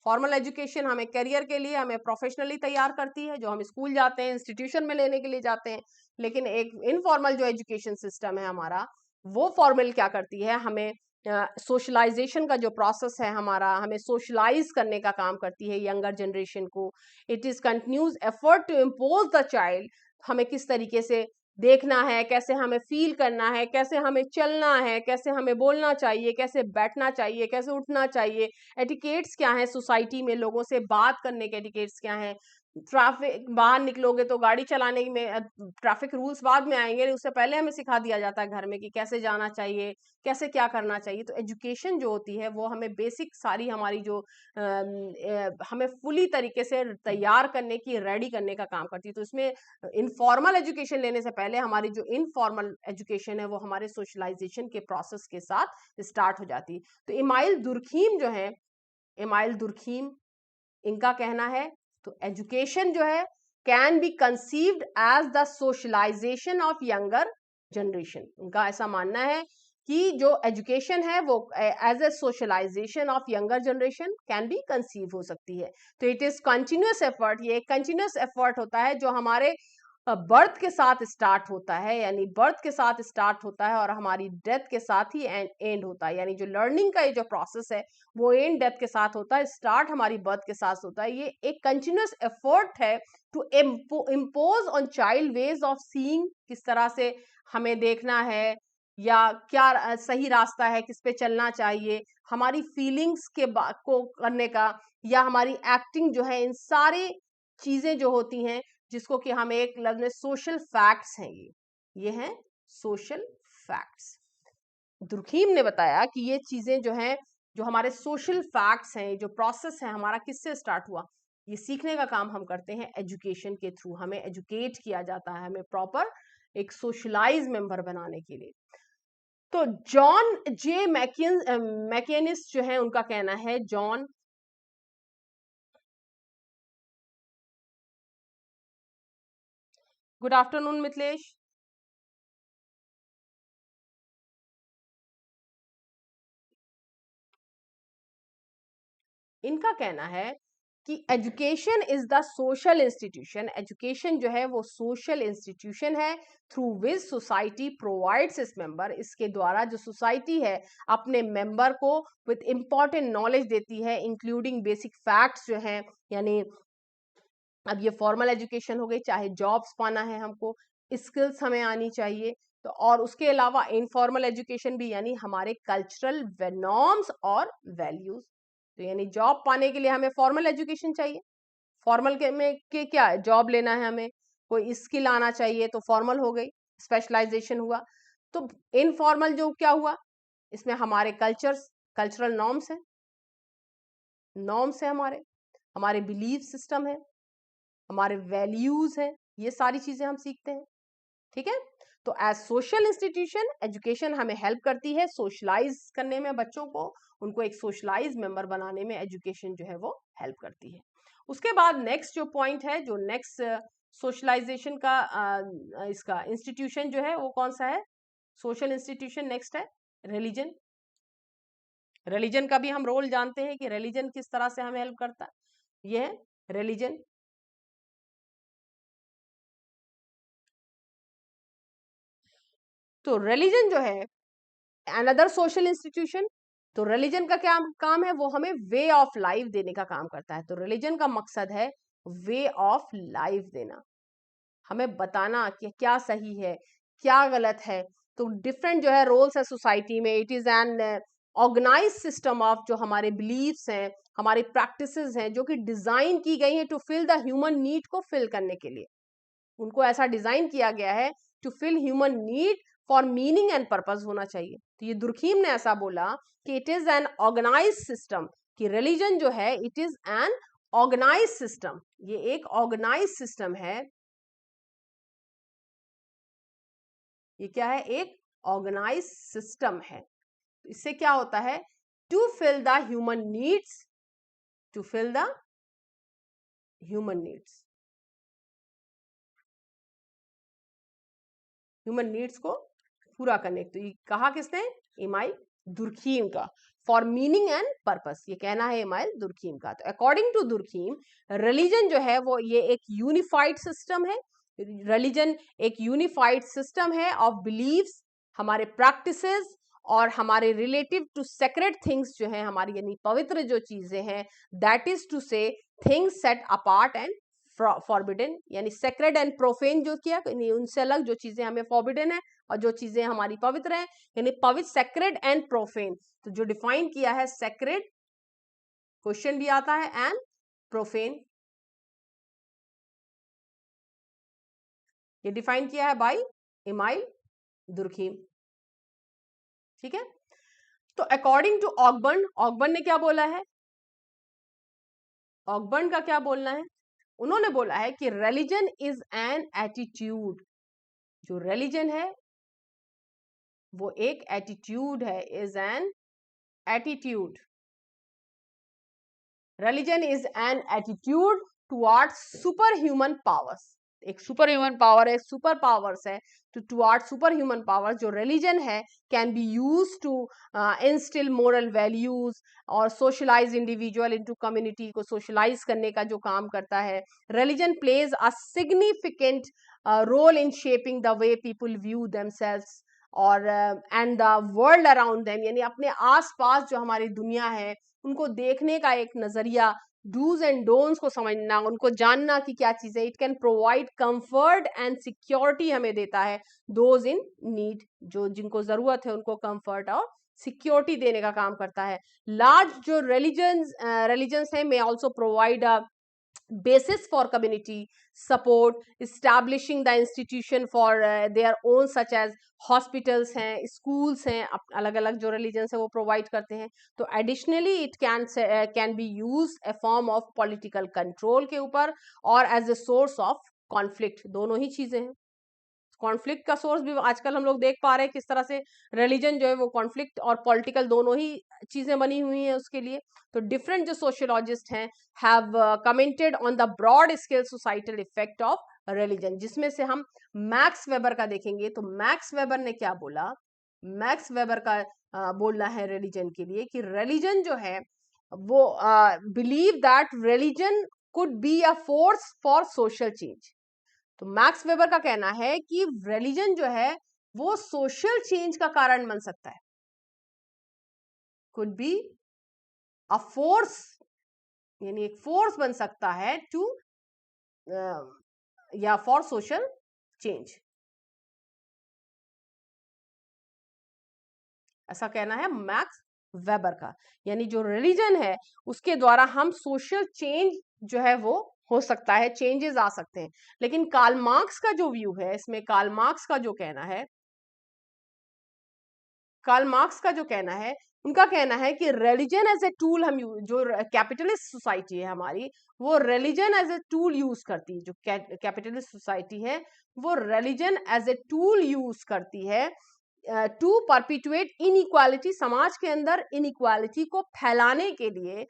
फॉर्मल एजुकेशन हमें करियर के लिए, हमें प्रोफेशनली तैयार करती है, जो हम स्कूल जाते हैं, इंस्टीट्यूशन में लेने के लिए जाते हैं। लेकिन एक इनफॉर्मल जो एजुकेशन सिस्टम है हमारा, वो फॉर्मल क्या करती है, हमें सोशलाइजेशन का जो प्रोसेस है हमारा, हमें सोशलाइज करने का काम करती है यंगर जनरेशन को। It is continues effort to impose the child हमें किस तरीके से देखना है, कैसे हमें फील करना है, कैसे हमें चलना है, कैसे हमें बोलना चाहिए, कैसे बैठना चाहिए, कैसे उठना चाहिए, एटिकेट्स क्या है, सोसाइटी में लोगों से बात करने के एटिकेट्स क्या है, ट्रैफिक बाहर निकलोगे तो गाड़ी चलाने में ट्रैफिक रूल्स बाद में आएंगे, उससे पहले हमें सिखा दिया जाता है घर में कि कैसे जाना चाहिए, कैसे क्या करना चाहिए। तो एजुकेशन जो होती है वो हमें बेसिक सारी हमारी जो हमें फुली तरीके से तैयार करने की, रेडी करने का काम करती है। तो इसमें इनफॉर्मल एजुकेशन लेने से पहले हमारी जो इनफॉर्मल एजुकेशन है वो हमारे सोशलाइजेशन के प्रोसेस के साथ स्टार्ट हो जाती है। तो इमाइल दुर्खीम जो है, इमाइल दुर्खीम, इनका कहना है तो एजुकेशन जो है can be conceived as the socialization of younger generation. उनका ऐसा मानना है कि जो एजुकेशन है वो as a socialization of younger generation can be conceive हो सकती है। तो इट इज कंटिन्यूअस एफर्ट, ये एक कंटिन्यूअस एफर्ट होता है जो हमारे बर्थ के साथ स्टार्ट होता है, यानी बर्थ के साथ स्टार्ट होता है और हमारी डेथ के साथ ही एंड होता है। यानी जो लर्निंग का ये जो प्रोसेस है वो एंड डेथ के साथ होता है, स्टार्ट हमारी बर्थ के साथ होता है। ये एक कंटिन्यूअस एफर्ट है to impose on child ways of seeing, किस तरह से हमें देखना है या क्या सही रास्ता है, किस पे चलना चाहिए, हमारी फीलिंग्स के को करने का, या हमारी एक्टिंग जो है, इन सारी चीजें जो होती हैं जिसको कि हम एक लफ्ज में सोशल फैक्ट्स हैं, ये हैं सोशल फैक्ट्स। दुर्खीम ने बताया कि ये चीजें जो हैं, जो हमारे सोशल फैक्ट्स हैं, जो प्रोसेस है हमारा किससे स्टार्ट हुआ, ये सीखने का काम हम करते हैं एजुकेशन के थ्रू। हमें एजुकेट किया जाता है, हमें प्रॉपर एक सोशलाइज मेंबर बनाने के लिए। तो जॉन जे मैकेनिस्ट जो है उनका कहना है, जॉन, गुड आफ्टरनून मिथिलेश, इनका कहना है कि education is the social institution, education जो है वो सोशल इंस्टीट्यूशन है थ्रू विच सोसाइटी प्रोवाइड्स इस मेंबर, इसके द्वारा जो सोसाइटी है अपने मेंबर को विद इंपॉर्टेंट नॉलेज देती है, इंक्लूडिंग बेसिक फैक्ट्स जो हैं, यानी अब ये फॉर्मल एजुकेशन हो गई, चाहे जॉब्स पाना है हमको, स्किल्स हमें आनी चाहिए, तो और उसके अलावा इनफॉर्मल एजुकेशन भी, यानी हमारे कल्चरल नॉर्म्स और वैल्यूज। तो यानी जॉब पाने के लिए हमें फॉर्मल एजुकेशन चाहिए, फॉर्मल के में के क्या जॉब लेना है, हमें कोई स्किल आना चाहिए, तो फॉर्मल हो गई, स्पेशलाइजेशन हुआ। तो इनफॉर्मल जो क्या हुआ, इसमें हमारे कल्चरल नॉर्म्स है, नॉर्म्स है, हमारे हमारे बिलीफ सिस्टम है, हमारे वैल्यूज हैं, ये सारी चीजें हम सीखते हैं। ठीक है, तो एज सोशल इंस्टीट्यूशन एजुकेशन हमें हेल्प करती है सोशलाइज करने में, बच्चों को उनको एक सोशलाइज मेंबर बनाने में एजुकेशन जो है वो हेल्प करती है। उसके बाद नेक्स्ट जो पॉइंट है, जो नेक्स्ट सोशलाइजेशन का इसका इंस्टीट्यूशन जो है वो कौन सा है, सोशल इंस्टीट्यूशन नेक्स्ट है रिलीजन। रिलीजन का भी हम रोल जानते हैं कि रिलीजन किस तरह से हमें हेल्प करता है, ये है रिलीजन। तो रिलीजन जो है अनदर सोशल इंस्टीट्यूशन, तो रिलीजन का क्या काम है, वो हमें वे ऑफ लाइफ देने का काम करता है। तो रिलीजन का मकसद है वे ऑफ लाइफ देना, हमें बताना कि क्या सही है क्या गलत है। तो डिफरेंट जो है रोल्स है सोसाइटी में, it is an organize system of जो हमारे बिलीव्स हैं, हमारी प्रैक्टिसेस हैं, जो कि डिजाइन की गई है to fill the human need को फिल करने के लिए, उनको ऐसा डिजाइन किया गया है to fill human need for meaning and purpose होना चाहिए। तो ये दुर्खीम ने ऐसा बोला कि it is an organize system, कि रिलीजन जो है it is an organize system, ये एक ऑर्गेनाइज सिस्टम है। ये क्या है, एक ऑर्गेनाइज सिस्टम है। तो इससे क्या होता है, to fill the human needs, to fill the human needs, human needs को पूरा करने। तो ये कहा किसने, इमाइल दुर्खीम का, फॉर मीनिंग एंड पर्पस, ये कहना है इमाइल दुर्खीम का। तो अकॉर्डिंग टू दुर्खीम रिलीजन जो है वो ये एक यूनिफाइड सिस्टम है, रिलीजन एक यूनिफाइड सिस्टम है ऑफ बिलीव्स, हमारे प्रैक्टिसेस और हमारे रिलेटिव टू सेक्रेट थिंग्स जो है हमारी, यानी पवित्र जो चीजें हैं, दैट इज टू से things set apart and forbidden, यानी सेक्रेड एंड प्रोफेन जो किया, उनसे अलग जो चीजें हमें फॉरबिडन है और जो चीजें हमारी पवित्र है, यानी पवित्र, सेक्रेड एंड प्रोफेन। तो जो डिफाइन किया है सेक्रेड, क्वेश्चन भी आता है, एंड प्रोफेन, ये डिफाइन किया है बाय इमाइल दुर्खीम। ठीक है, तो अकॉर्डिंग टू ऑकबर्न, ऑकबर्न ने क्या बोला है, ऑकबर्न का क्या बोलना है, उन्होंने बोला है कि रिलीजन इज एन एटीट्यूड, जो रिलीजन है वो एक एटीट्यूड है, is an attitude, religion is an attitude towards super human powers, एक सुपर ह्यूमन पावर है, सुपर पावर्स है, तो टुवर्ड सुपर ह्यूमन पावर जो रिलीजन है can be use to instil moral values और सोशलाइज इंडिविजुअल इनटू कम्युनिटी, को socialize करने का जो काम करता है। Religion plays a significant role in shaping the way people view themselves और and the world around them, यानी अपने आसपास जो हमारी दुनिया है उनको देखने का एक नजरिया, डूज एंड डोंट्स को समझना, उनको जानना कि क्या चीजें, it can provide comfort and security हमें देता है, दोज इन नीड, जो जिनको जरूरत है उनको कंफर्ट और सिक्योरिटी देने का काम करता है। लार्ज जो रिलीजन्स है may also provide a basis for community support, establishing the institution for their own, such as hospitals हैं, स्कूल्स हैं, अलग अलग जो रिलीजन्स है वो प्रोवाइड करते हैं। तो additionally it can be use a form of political control के ऊपर और as a source of conflict, दोनों ही चीजें हैं। कॉन्फ्लिक्ट का सोर्स भी आजकल हम लोग देख पा रहे हैं किस तरह से रिलीजन जो है वो कॉन्फ्लिक्ट और पॉलिटिकल दोनों ही चीजें बनी हुई हैं उसके लिए। तो डिफरेंट जो सोशियोलॉजिस्ट हैं have commented on the broad scale societal effect of religion, जिसमें से हम मैक्स वेबर का देखेंगे। तो मैक्स वेबर ने क्या बोला, मैक्स वेबर का बोलना है रिलीजन के लिए कि रिलीजन जो है वो believe that religion could be a force for social change. तो मैक्स वेबर का कहना है कि रिलीजन जो है वो सोशल चेंज का कारण बन सकता है, कुड बी अ फोर्स, यानी एक फोर्स बन सकता है टू या फॉर सोशल चेंज, ऐसा कहना है मैक्स वेबर का। यानी जो रिलीजन है उसके द्वारा हम सोशल चेंज जो है वो हो सकता है, चेंजेस आ सकते हैं। लेकिन कार्ल मार्क्स का जो व्यू है इसमें, कार्ल मार्क्स का जो कहना है, कार्ल मार्क्स का जो कहना है, उनका कहना है कि रिलीजन एज ए टूल, हम जो कैपिटलिस्ट सोसाइटी है हमारी, वो religion as a tool use करती है, जो कैपिटलिस्ट सोसाइटी है वो religion as a tool use करती है टू परपिटुएट इनइक्वालिटी, समाज के अंदर इनइक्वालिटी को फैलाने के लिए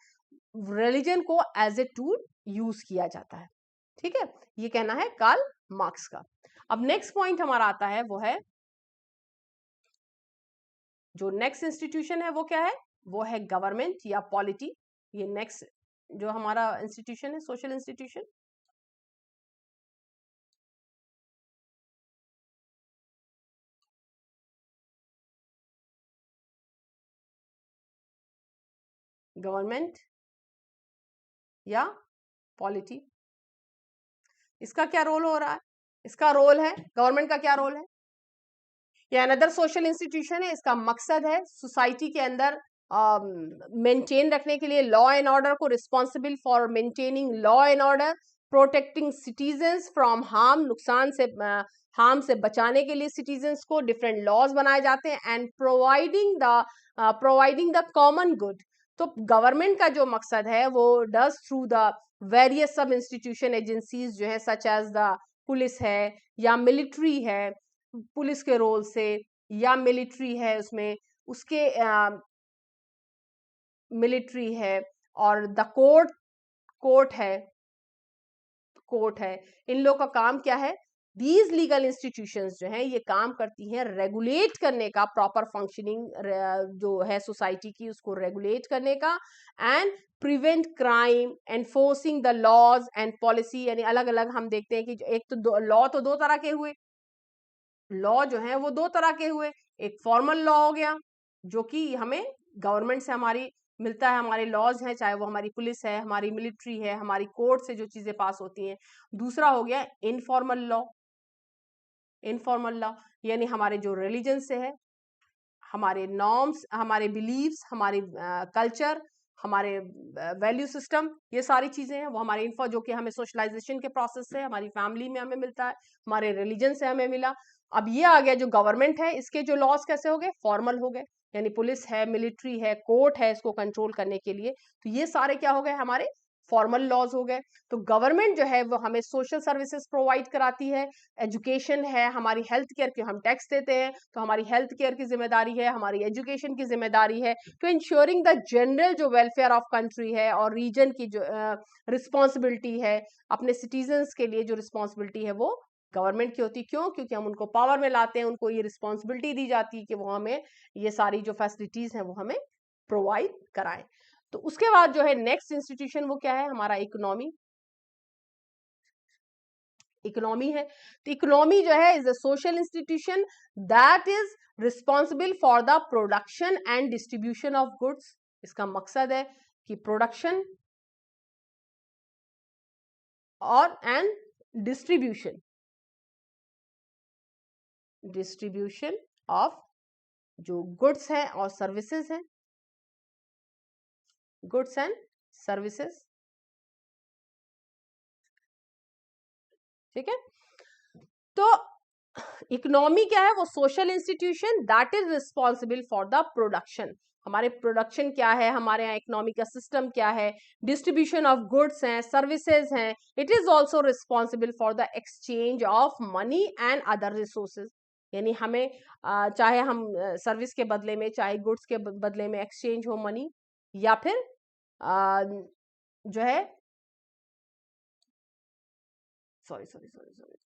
रिलीजन को एज ए टूल यूज किया जाता है। ठीक है, ये कहना है कार्ल मार्क्स का। अब नेक्स्ट पॉइंट हमारा आता है, वो है जो नेक्स्ट इंस्टीट्यूशन है वो क्या है, वो है गवर्नमेंट या पॉलिटी। ये नेक्स्ट जो हमारा इंस्टीट्यूशन है, सोशल इंस्टीट्यूशन। गवर्नमेंट या पॉलिटी, इसका क्या रोल हो रहा है, इसका रोल है, गवर्नमेंट का क्या रोल है, या अनदर सोशल इंस्टीट्यूशन है। इसका मकसद है सोसाइटी के अंदर मेंटेन रखने के लिए लॉ एंड ऑर्डर को, responsible for maintaining law and order, protecting citizens from harm, नुकसान से, हार्म से बचाने के लिए सिटीजन्स को डिफरेंट लॉज बनाए जाते हैं, and providing the common good. तो गवर्नमेंट का जो मकसद है वो डज थ्रू द वेरियस सब इंस्टीट्यूशन एजेंसीज जो है, सच एज द पुलिस है या मिलिट्री है, पुलिस के रोल से, या मिलिट्री है उसमें, उसके मिलिट्री है, और द कोर्ट है, कोर्ट है, इन लोगों का काम क्या है, दीज लीगल इंस्टीट्यूशंस जो हैं ये काम करती हैं रेगुलेट करने का, प्रॉपर फंक्शनिंग जो है सोसाइटी की उसको रेगुलेट करने का, and prevent crime, enforcing the laws and policy. यानी अलग अलग हम देखते हैं कि एक तो लॉ तो दो तरह के हुए, लॉ जो है वो दो तरह के हुए, एक फॉर्मल लॉ हो गया जो कि हमें गवर्नमेंट से हमारी मिलता है, हमारे लॉज हैं, चाहे वो हमारी पुलिस है, हमारी मिलिट्री है, हमारी कोर्ट से जो चीजें पास होती हैं। दूसरा हो गया इनफॉर्मल लॉ। इनफॉर्मल लॉ यानी हमारे जो रिलीजन से है, हमारे नॉर्म्स, हमारे बिलीव्स, हमारे कल्चर, हमारे वैल्यू सिस्टम, ये सारी चीजें हैं वो हमारे इन्फो, जो कि हमें सोशलाइजेशन के प्रोसेस से, हमारी फैमिली में हमें मिलता है, हमारे रिलीजन से हमें मिला। अब ये आ गया जो गवर्नमेंट है, इसके जो लॉज कैसे हो गए, फॉर्मल हो गए, यानी पुलिस है, मिलिट्री है, कोर्ट है इसको कंट्रोल करने के लिए। तो ये सारे क्या हो गए, हमारे फॉर्मल लॉज हो गए। तो गवर्नमेंट जो है वो हमें सोशल सर्विसेज प्रोवाइड कराती है, एजुकेशन है, हमारी हेल्थ केयर के हम टैक्स देते हैं, तो हमारी हेल्थ केयर की जिम्मेदारी है, हमारी एजुकेशन की जिम्मेदारी है, तो इंश्योरिंग द जनरल जो वेलफेयर ऑफ कंट्री है और रीजन की जो रिस्पॉन्सिबिलिटी है, अपने सिटीजन्स के लिए जो रिस्पॉन्सिबिलिटी है वो गवर्नमेंट की होती है। क्यों? क्योंकि हम उनको पावर में लाते हैं, उनको ये रिस्पॉन्सिबिलिटी दी जाती है कि वो हमें ये सारी जो फैसिलिटीज हैं वो हमें प्रोवाइड कराएं। तो उसके बाद जो है नेक्स्ट इंस्टीट्यूशन वो क्या है, हमारा इकोनॉमी। इकोनॉमी है, तो इकोनॉमी जो है is a social institution that is responsible for the production and distribution of goods. इसका मकसद है कि प्रोडक्शन और एंड डिस्ट्रीब्यूशन, डिस्ट्रीब्यूशन ऑफ जो गुड्स हैं और सर्विसेज हैं, गुड्स एंड सर्विसेज, ठीक है। तो इकोनॉमी क्या है, वो social institution that is responsible for the production. हमारे प्रोडक्शन क्या है, हमारे यहाँ इकोनॉमी का सिस्टम क्या है, डिस्ट्रीब्यूशन ऑफ गुड्स हैं, सर्विसेज हैं। It is also responsible for the exchange of money and other resources, यानी हमें चाहे हम सर्विस के बदले में, चाहे गुड्स के बदले में एक्सचेंज हो मनी, या फिर जो है सॉरी सॉरी सॉरी सॉरी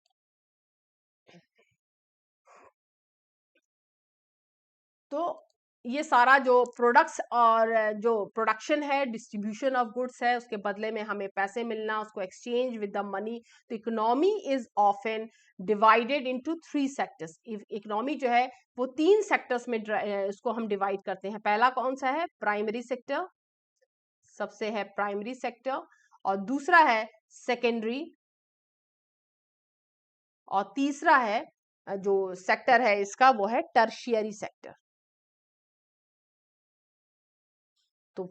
तो ये सारा जो प्रोडक्ट्स और जो प्रोडक्शन है, डिस्ट्रीब्यूशन ऑफ गुड्स है, उसके बदले में हमें पैसे मिलना, उसको एक्सचेंज विद द मनी। तो economy is often divided into 3 sectors. Economy जो है वो 3 सेक्टर्स में इसको हम डिवाइड करते हैं। पहला कौन सा है, प्राइमरी सेक्टर, सबसे है प्राइमरी सेक्टर, और दूसरा है सेकेंडरी, और तीसरा है जो सेक्टर है इसका वो है टर्शियरी सेक्टर। तो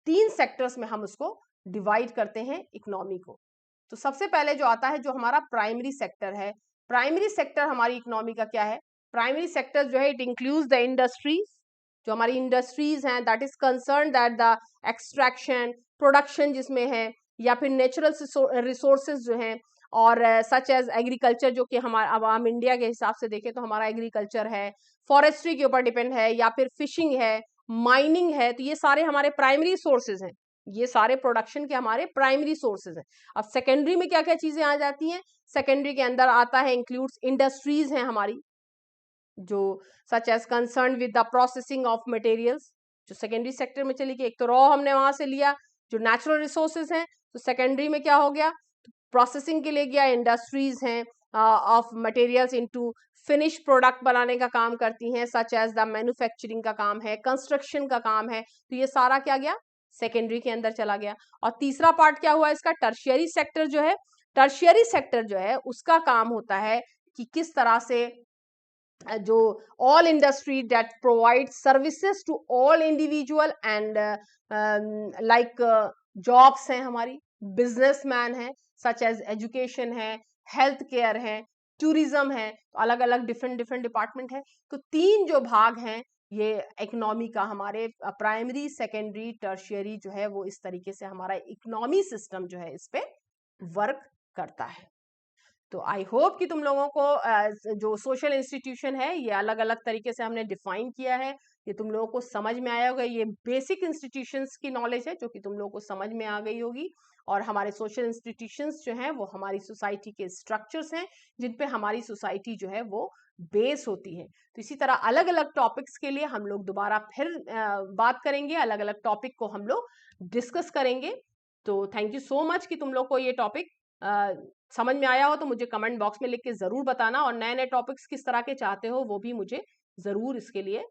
3 सेक्टर्स में हम उसको डिवाइड करते हैं इकोनॉमी को। तो सबसे पहले जो आता है जो हमारा प्राइमरी सेक्टर है, प्राइमरी सेक्टर हमारी इकोनॉमी का क्या है, प्राइमरी सेक्टर जो है इट इंक्लूड्स द इंडस्ट्रीज, जो हमारी इंडस्ट्रीज हैं, that is concern that the extraction, production जिसमें है, या फिर नेचुरल रिसोर्सेज जो हैं, और सच एज एग्रीकल्चर, जो कि हमारा, अब हम इंडिया के हिसाब से देखें तो हमारा एग्रीकल्चर है, फॉरेस्ट्री के ऊपर डिपेंड है, या फिर फिशिंग है, माइनिंग है। तो ये सारे हमारे प्राइमरी सोर्सेज हैं, ये सारे प्रोडक्शन के हमारे प्राइमरी सोर्सेज हैं। अब सेकेंडरी में क्या क्या चीजें आ जाती हैं, सेकेंडरी के अंदर आता है इंक्लूड्स इंडस्ट्रीज हैं हमारी, जो such as concern with the processing of materials, जो सेकेंडरी सेक्टर में चली गई। एक तो रॉ हमने वहां से लिया जो नेचुरल रिसोर्सेज हैं, तो सेकेंडरी में क्या हो गया, प्रोसेसिंग के लिए गया, इंडस्ट्रीज हैं of materials into finish product बनाने का काम करती हैं, सच एज द मैन्युफैक्चरिंग का काम है, कंस्ट्रक्शन का काम है। तो ये सारा क्या गया, सेकेंडरी के अंदर चला गया। और तीसरा पार्ट क्या हुआ इसका, टर्शियरी सेक्टर जो है, टर्शियरी सेक्टर जो है उसका काम होता है कि किस तरह से जो all industry that provide services to all individual and like jobs हैं हमारी, बिजनेसमैन है, सच एज एजुकेशन है, हेल्थ केयर है, टूरिज्म है, तो अलग अलग डिफरेंट डिफरेंट डिपार्टमेंट है। तो 3 जो भाग हैं ये इकोनॉमी का, हमारे प्राइमरी, सेकेंडरी, टर्शियरी जो है वो इस तरीके से हमारा इकोनॉमी सिस्टम जो है इस पे वर्क करता है। तो आई होप कि तुम लोगों को जो सोशल इंस्टीट्यूशन है ये अलग अलग तरीके से हमने डिफाइन किया है, ये तुम लोगों को समझ में आया होगा। ये बेसिक इंस्टीट्यूशंस की नॉलेज है जो कि तुम लोगों को समझ में आ गई होगी। और हमारे सोशल इंस्टीट्यूशंस जो हैं वो हमारी सोसाइटी के स्ट्रक्चर्स हैं जिन पे हमारी सोसाइटी जो है वो बेस होती है। तो इसी तरह अलग अलग टॉपिक्स के लिए हम लोग दोबारा फिर बात करेंगे, अलग अलग टॉपिक को हम लोग डिस्कस करेंगे। तो थैंक यू सो मच कि तुम लोग को ये टॉपिक समझ में आया हो तो मुझे कमेंट बॉक्स में लिख के जरूर बताना, और नए नए टॉपिक्स किस तरह के चाहते हो वो भी मुझे जरूर इसके लिए